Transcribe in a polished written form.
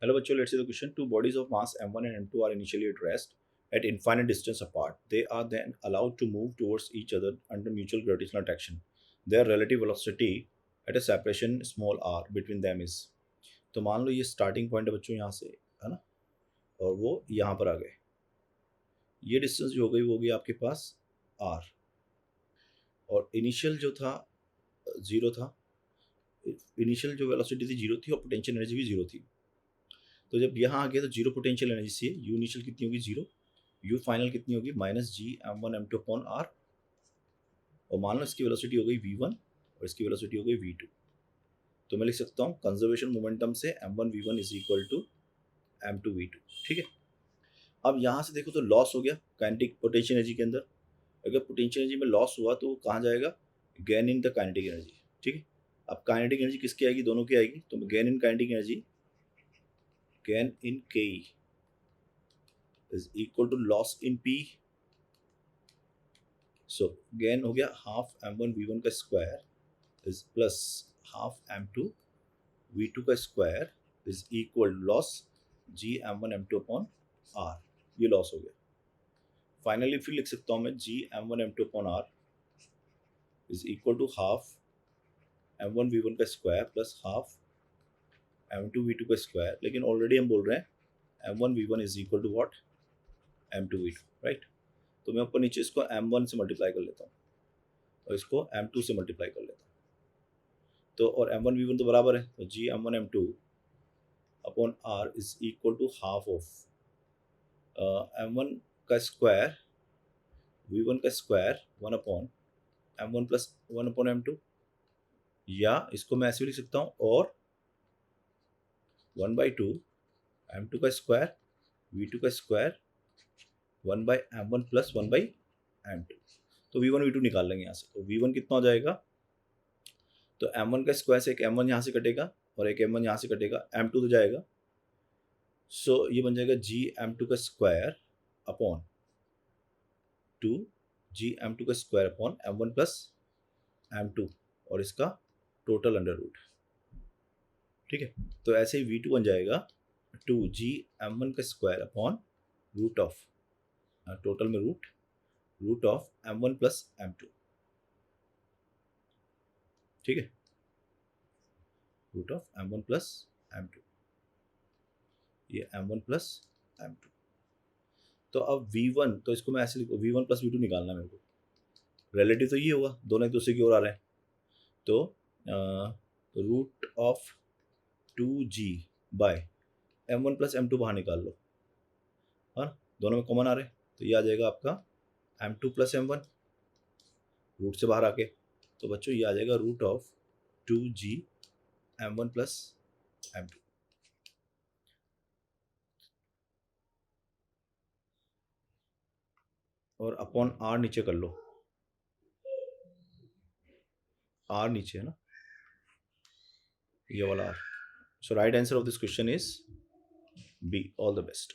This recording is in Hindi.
Hello bachcho, let's see the question. Two bodies of mass m1 and m2 are initially at rest at infinite distance apart. They are then allowed to move towards each other under mutual gravitational attraction. Their relative velocity at a separation small r between them is. तो मान लो ये स्टार्टिंग पॉइंट है बच्चों यहाँ से, है ना, और वो यहाँ पर आ गए. ये डिस्टेंस जो हो गई वो हो गई आपके पास r, और इनिशियल जो था ज़ीरो था. इनिशियल जो वेलोसिटी थी जीरो थी और पोटेंशियल एनर्जी भी जीरो थी. तो जब यहाँ आ गया तो जीरो पोटेंशियल एनर्जी से यू इनिशियल कितनी होगी जीरो, यू फाइनल कितनी होगी minus G M one M two upon R, और मान लो इसकी वेलोसिटी हो गई वी वन और इसकी वेलोसिटी हो गई वी टू. तो मैं लिख सकता हूँ कंजर्वेशन मोमेंटम से M one V one is equal to M two V two. ठीक है. अब यहाँ से देखो तो लॉस हो गया काइनेटिक पोटेंशियल एनर्जी के अंदर. अगर पोटेंशियल एनर्जी में लॉस हुआ तो कहाँ जाएगा, gain in the kinetic energy. ठीक है. अब काइनेटिक एनर्जी किसकी आएगी, दोनों की आएगी. तो gain in kinetic energy, gain in K is equal to loss in P. So gain हो गया half M one V one का square is plus half M two V two का square is equal loss G M one M two upon R. ये लॉस हो गया. फाइनली फिर लिख सकता हूँ मैं G M one M two upon R is equal to half M one V one का square plus half M two V two का स्क्वायर. लेकिन ऑलरेडी हम बोल रहे हैं M one V one is equal to what, M two V two, right. तो मैं ऊपर नीचे इसको एम वन से मल्टीप्लाई कर लेता हूँ और इसको एम टू से मल्टीप्लाई कर लेता हूँ. तो और एम वन वी वन तो बराबर है, तो G M one M two upon R is equal to half of M one का स्क्वायर वी वन का square one upon M one plus one upon M two. या इसको मैं ऐसे भी लिख सकता हूँ, और one by two M two का स्क्वायर वी टू का square one by M one plus one by M two. तो वी वन वी टू निकाल लेंगे यहाँ से. तो वी वन कितना हो जाएगा, तो एम वन का स्क्वायर से एक एम वन यहाँ से कटेगा और एक एम वन यहाँ से कटेगा, एम टू तो जाएगा. सो ये बन जाएगा जी एम टू का square upon two G M two का square upon M one plus M two और इसका टोटल अंडर रूट. ठीक है. तो ऐसे ही वी टू बन जाएगा टू जी एम वन का square upon root of, total में root of M one plus M two. ठीक है. Root of M one plus M two, ये M one plus M two. तो अब वी वन, तो इसको मैं ऐसे लिखूँ V one plus V two निकालना है मेरे को. रिलेटिव तो ये होगा, दोनों एक दूसरे की ओर आ रहे हैं. तो root of two G by M one plus M two बाहर निकाल लो, हाँ, दोनों में कॉमन आ रहे हैं. तो ये आ जाएगा आपका M two plus M one root से बाहर आके. तो बच्चों ये आ जाएगा root of two G M one plus M two. और अपॉन आर नीचे कर लो, आर नीचे है ना, ये वाला R. So right answer of this question is B. All the best.